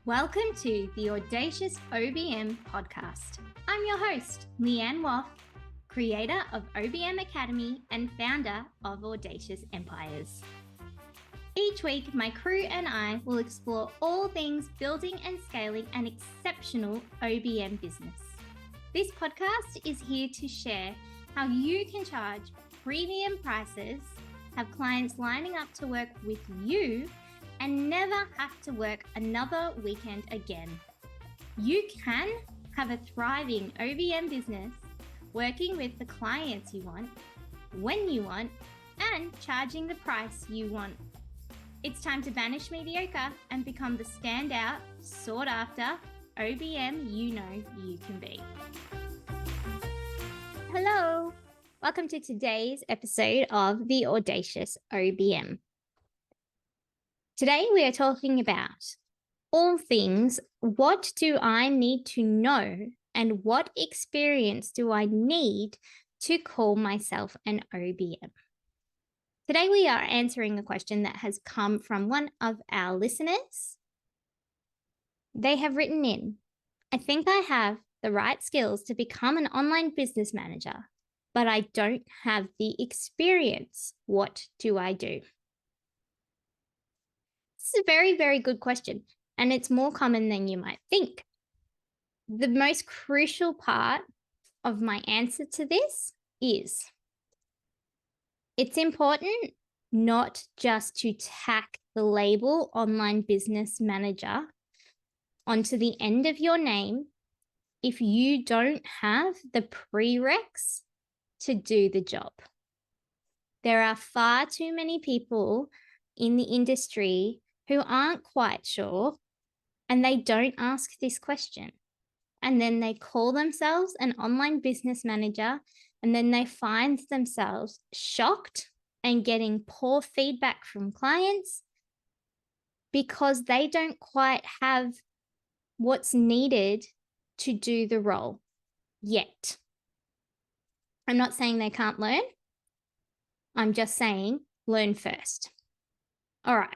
Welcome to the Audacious OBM podcast. I'm your host, Leanne Woff, creator of OBM Academy and founder of Audacious Empires. Each week, my crew and I will explore all things building and scaling an exceptional OBM business. This podcast is here to share how you can charge premium prices, have clients lining up to work with you, and never have to work another weekend again. You can have a thriving OBM business, working with the clients you want, when you want, and charging the price you want. It's time to banish mediocre and become the standout, sought after OBM you know you can be. Hello, welcome to today's episode of the Audacious OBM. Today we are talking about all things, what do I need to know and what experience do I need to call myself an OBM? Today we are answering a question that has come from one of our listeners. They have written in, I think I have the right skills to become an online business manager, but I don't have the experience. What do I do? This is a very, very good question, and it's more common than you might think. The most crucial part of my answer to this is it's important not just to tack the label online business manager onto the end of your name if you don't have the prereqs to do the job. There are far too many people in the industry who aren't quite sure, and they don't ask this question. And then they call themselves an online business manager, and then they find themselves shocked and getting poor feedback from clients because they don't quite have what's needed to do the role yet. I'm not saying they can't learn. I'm just saying learn first. All right.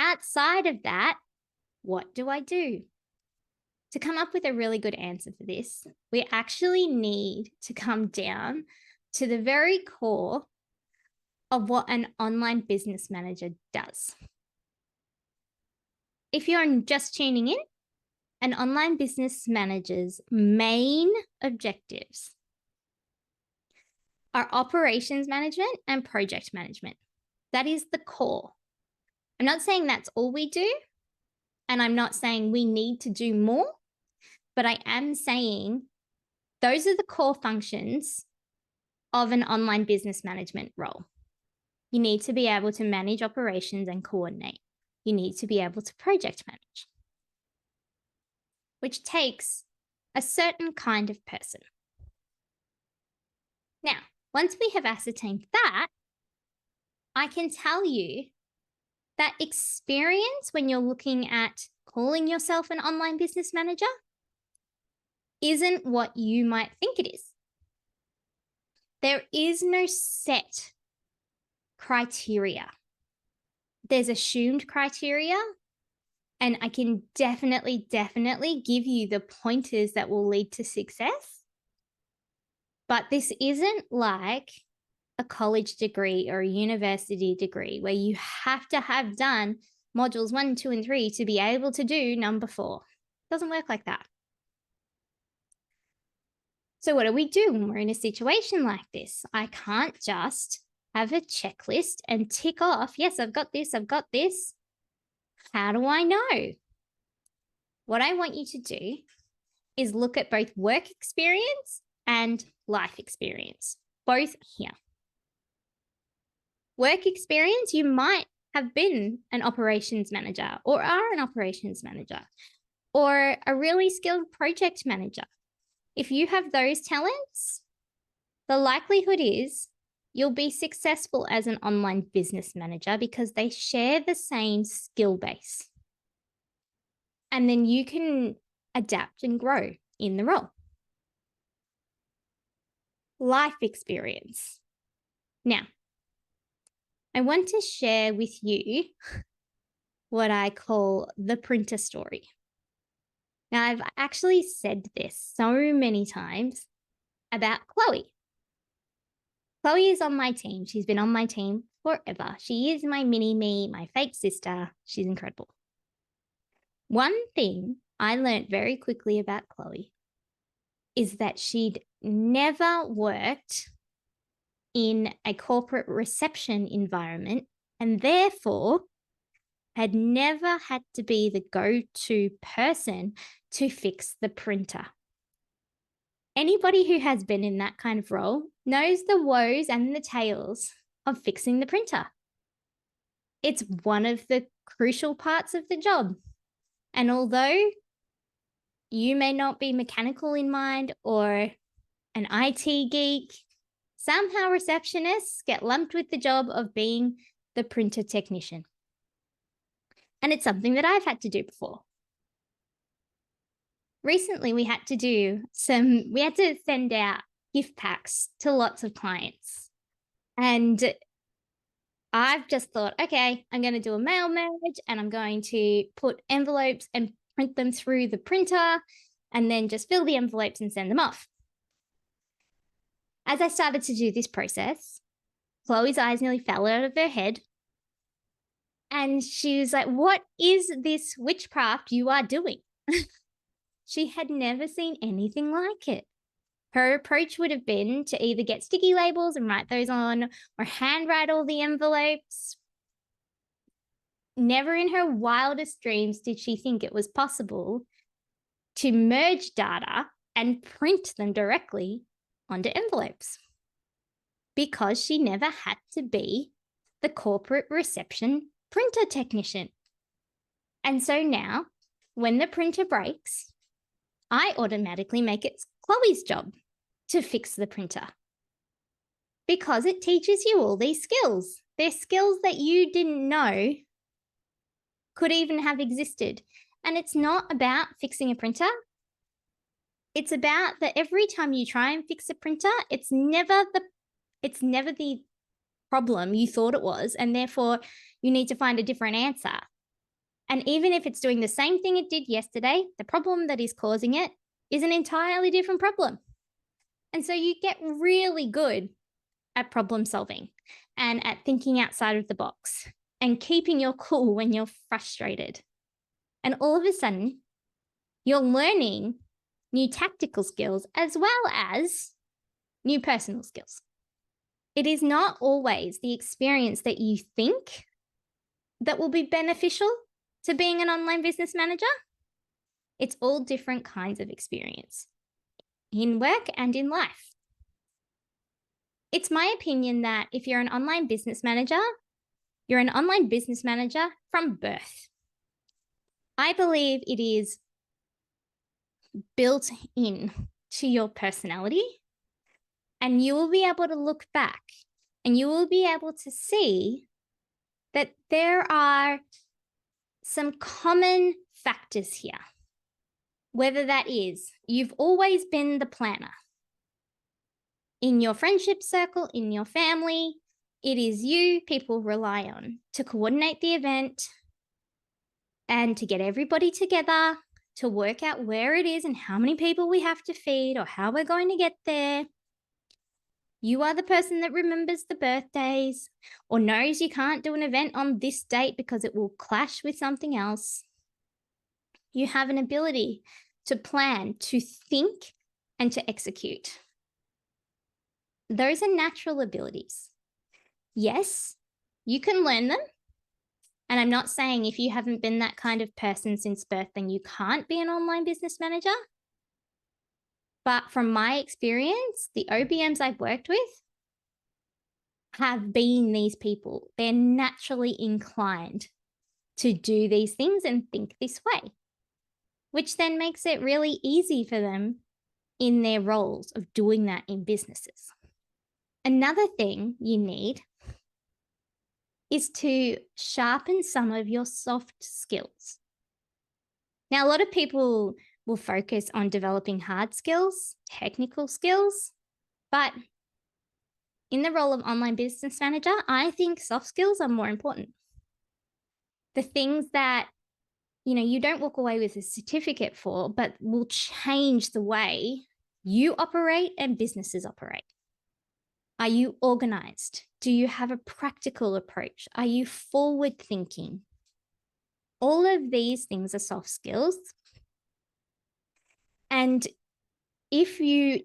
Outside of that, what do I do? To come up with a really good answer for this, we actually need to come down to the very core of what an online business manager does. If you're just tuning in, an online business manager's main objectives are operations management and project management. That is the core. I'm not saying that's all we do, and I'm not saying we need to do more, but I am saying those are the core functions of an online business management role. You need to be able to manage operations and coordinate. You need to be able to project manage, which takes a certain kind of person. Now, once we have ascertained that, I can tell you that experience when you're looking at calling yourself an online business manager isn't what you might think it is. There is no set criteria. There's assumed criteria, and I can definitely give you the pointers that will lead to success. But this isn't like a college degree or a university degree where you have to have done modules 1, 2, and 3 to be able to do number 4. It doesn't work like that. So what do we do when we're in a situation like this? I can't just have a checklist and tick off, yes, I've got this, I've got this. How do I know? What I want you to do is look at both work experience and life experience, both here. Work experience, you might have been an operations manager or are an operations manager or a really skilled project manager. If you have those talents, the likelihood is you'll be successful as an online business manager because they share the same skill base. And then you can adapt and grow in the role. Life experience. Now, I want to share with you what I call the printer story. Now, I've actually said this so many times about Chloe. Chloe is on my team. She's been on my team forever. She is my mini me, my fake sister. She's incredible. One thing I learned very quickly about Chloe is that she'd never worked in a corporate reception environment and therefore had never had to be the go-to person to fix the printer. Anybody who has been in that kind of role knows the woes and the tales of fixing the printer. It's one of the crucial parts of the job. And although you may not be mechanical in mind or an IT geek, somehow receptionists get lumped with the job of being the printer technician. And it's something that I've had to do before. Recently, we had to send out gift packs to lots of clients. And I've just thought, okay, I'm going to do a mail merge and I'm going to put envelopes and print them through the printer and then just fill the envelopes and send them off. As I started to do this process, Chloe's eyes nearly fell out of her head. And she was like, what is this witchcraft you are doing? She had never seen anything like it. Her approach would have been to either get sticky labels and write those on or handwrite all the envelopes. Never in her wildest dreams did she think it was possible to merge data and print them directly onto envelopes, because she never had to be the corporate reception printer technician. And so now, when the printer breaks, I automatically make it Chloe's job to fix the printer, because it teaches you all these skills. They're skills that you didn't know could even have existed. And it's not about fixing a printer. It's about that every time you try and fix a printer, it's never the problem you thought it was, and therefore you need to find a different answer. And even if it's doing the same thing it did yesterday, the problem that is causing it is an entirely different problem. And so you get really good at problem solving and at thinking outside of the box and keeping your cool when you're frustrated. And all of a sudden, you're learning new tactical skills as well as new personal skills. It is not always the experience that you think that will be beneficial to being an online business manager. It's all different kinds of experience in work and in life. It's my opinion that if you're an online business manager, you're an online business manager from birth. I believe it is built in to your personality, and you will be able to look back and you will be able to see that there are some common factors here. Whether that is you've always been the planner. In your friendship circle, in your family, it is you people rely on to coordinate the event and to get everybody together, to work out where it is and how many people we have to feed or how we're going to get there. You are the person that remembers the birthdays or knows you can't do an event on this date because it will clash with something else. You have an ability to plan, to think, and to execute. Those are natural abilities. Yes, you can learn them. And I'm not saying if you haven't been that kind of person since birth, then you can't be an online business manager. But from my experience, the OBMs I've worked with have been these people. They're naturally inclined to do these things and think this way, which then makes it really easy for them in their roles of doing that in businesses. Another thing you need is to sharpen some of your soft skills. Now, a lot of people will focus on developing hard skills, technical skills, but in the role of online business manager, I think soft skills are more important. the things that, you don't walk away with a certificate for, but will change the way you operate and businesses operate. Are you organized? Do you have a practical approach? Are you forward thinking? All of these things are soft skills. And if you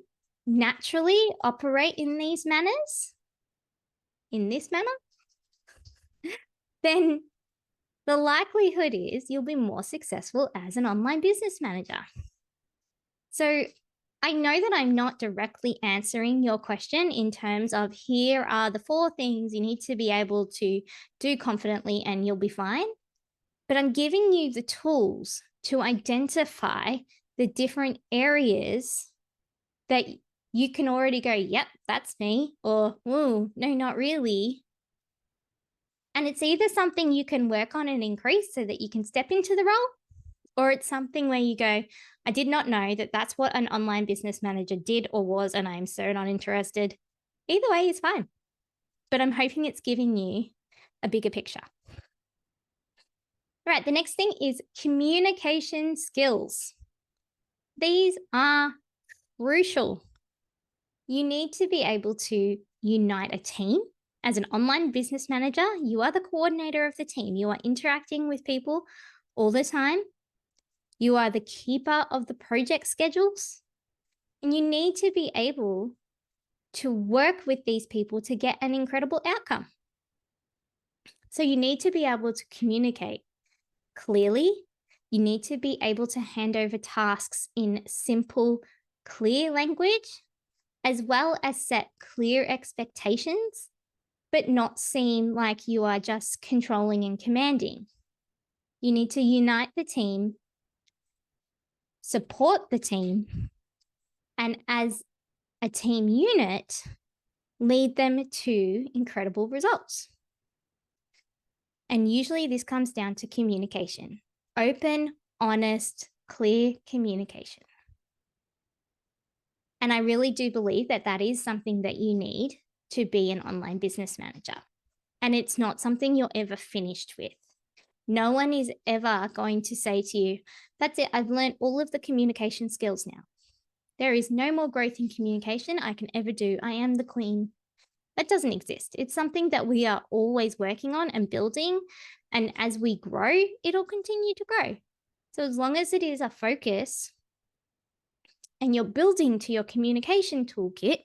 naturally operate in this manner, then the likelihood is you'll be more successful as an online business manager. So I know that I'm not directly answering your question in terms of here are the 4 things you need to be able to do confidently and you'll be fine. But I'm giving you the tools to identify the different areas that you can already go, yep, that's me, or, oh, no, not really. And it's either something you can work on and increase so that you can step into the role, or it's something where you go, I did not know that that's what an online business manager did or was, and I'm so not interested. Either way is fine. But I'm hoping it's giving you a bigger picture. All right, the next thing is communication skills. These are crucial. You need to be able to unite a team. As an online business manager, you are the coordinator of the team. You are interacting with people all the time. You are the keeper of the project schedules. And you need to be able to work with these people to get an incredible outcome. So you need to be able to communicate clearly. You need to be able to hand over tasks in simple, clear language, as well as set clear expectations, but not seem like you are just controlling and commanding. You need to unite the team, support the team, and as a team unit, lead them to incredible results. And usually this comes down to communication. Open, honest, clear communication. And I really do believe that that is something that you need to be an online business manager. And it's not something you're ever finished with. No one is ever going to say to you, that's it, I've learned all of the communication skills now. There is no more growth in communication I can ever do. I am the queen. That doesn't exist. It's something that we are always working on and building. And as we grow, it'll continue to grow. So as long as it is a focus and you're building to your communication toolkit,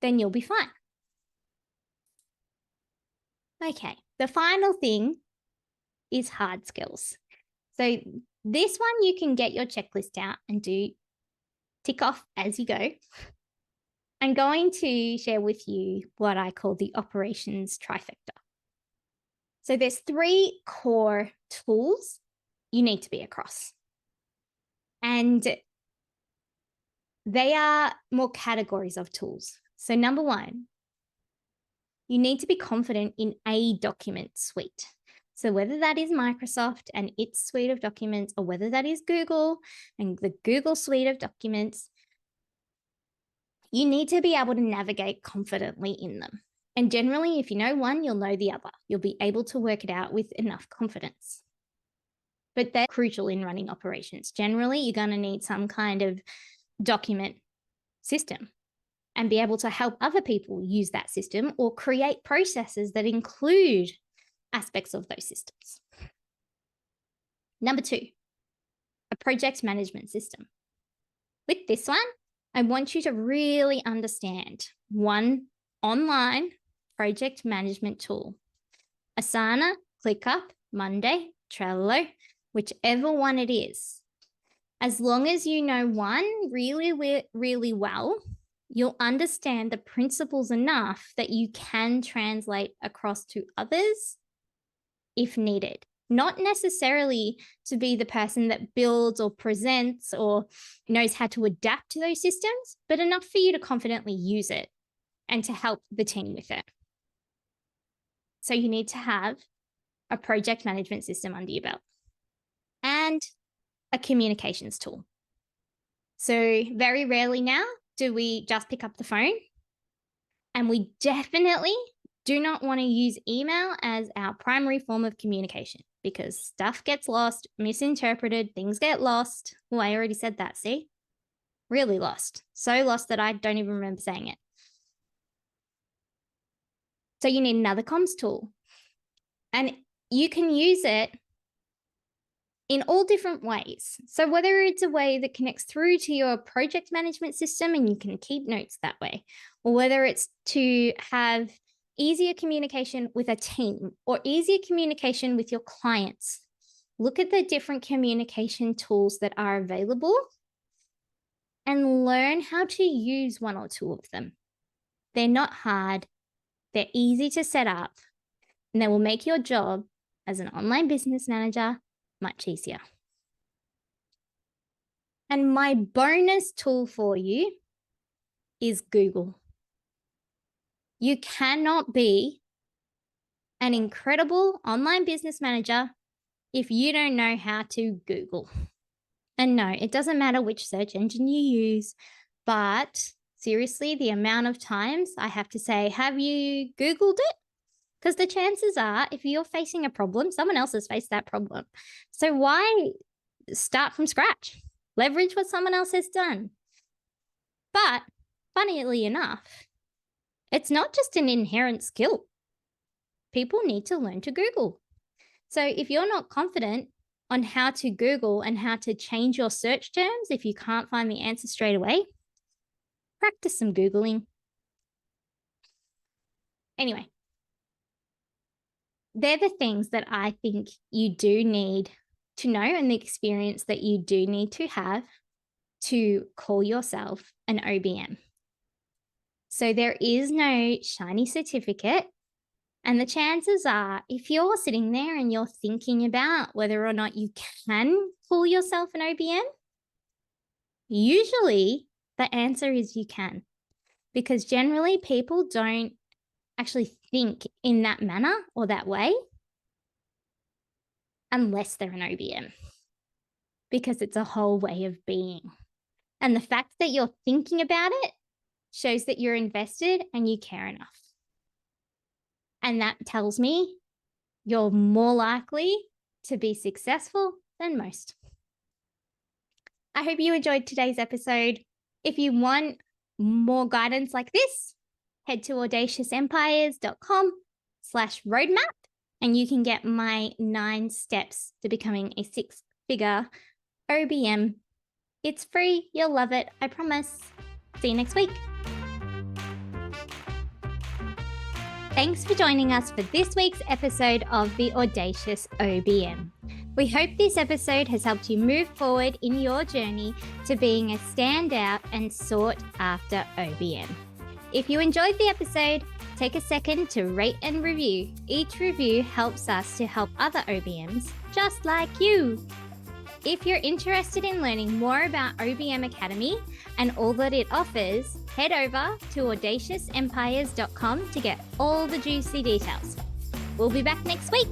then you'll be fine. Okay, the final thing is hard skills. So this one you can get your checklist out and do tick off as you go. I'm going to share with you what I call the operations trifecta. So there's 3 core tools you need to be across. And they are more categories of tools. So number 1, you need to be confident in a document suite. So whether that is Microsoft and its suite of documents, or whether that is Google and the Google suite of documents, you need to be able to navigate confidently in them. And generally, if you know one, you'll know the other. You'll be able to work it out with enough confidence. But they're crucial in running operations. Generally, you're going to need some kind of document system and be able to help other people use that system or create processes that include aspects of those systems. Number 2, a project management system. With this one, I want you to really understand one online project management tool. Asana, ClickUp, Monday, Trello, whichever one it is. As long as you know one really, really well, you'll understand the principles enough that you can translate across to others if needed. Not necessarily to be the person that builds or presents or knows how to adapt to those systems, but enough for you to confidently use it and to help the team with it. So you need to have a project management system under your belt and a communications tool. So very rarely now do we just pick up the phone, and we definitely do not want to use email as our primary form of communication. because stuff gets lost, misinterpreted, things get lost. Oh, I already said that, see? Really lost. So lost that I don't even remember saying it. So you need another comms tool. And you can use it in all different ways. So whether it's a way that connects through to your project management system and you can keep notes that way, or whether it's to have easier communication with a team or easier communication with your clients. Look at the different communication tools that are available and learn how to use one or two of them. They're not hard. They're easy to set up, and they will make your job as an online business manager much easier. And my bonus tool for you is Google. You cannot be an incredible online business manager if you don't know how to Google. And no, it doesn't matter which search engine you use, but seriously, the amount of times I have to say, have you Googled it? Because the chances are, if you're facing a problem, someone else has faced that problem. So why start from scratch? Leverage what someone else has done. But funnily enough, it's not just an inherent skill. People need to learn to Google. So if you're not confident on how to Google and how to change your search terms, if you can't find the answer straight away, practice some Googling. Anyway, they're the things that I think you do need to know and the experience that you do need to have to call yourself an OBM. So there is no shiny certificate. And the chances are, if you're sitting there and you're thinking about whether or not you can call yourself an OBM, usually the answer is you can. Because generally people don't actually think in that manner or that way unless they're an OBM, because it's a whole way of being. And the fact that you're thinking about it shows that you're invested and you care enough. And that tells me you're more likely to be successful than most. I hope you enjoyed today's episode. If you want more guidance like this, head to audaciousempires.com/roadmap and you can get my 9 steps to becoming a 6-figure OBM. It's free. You'll love it. I promise. See you next week. Thanks for joining us for this week's episode of The Audacious OBM. We hope this episode has helped you move forward in your journey to being a standout and sought after OBM. If you enjoyed the episode, take a second to rate and review. Each review helps us to help other OBMs just like you. If you're interested in learning more about OBM Academy and all that it offers, head over to audaciousempires.com to get all the juicy details. We'll be back next week.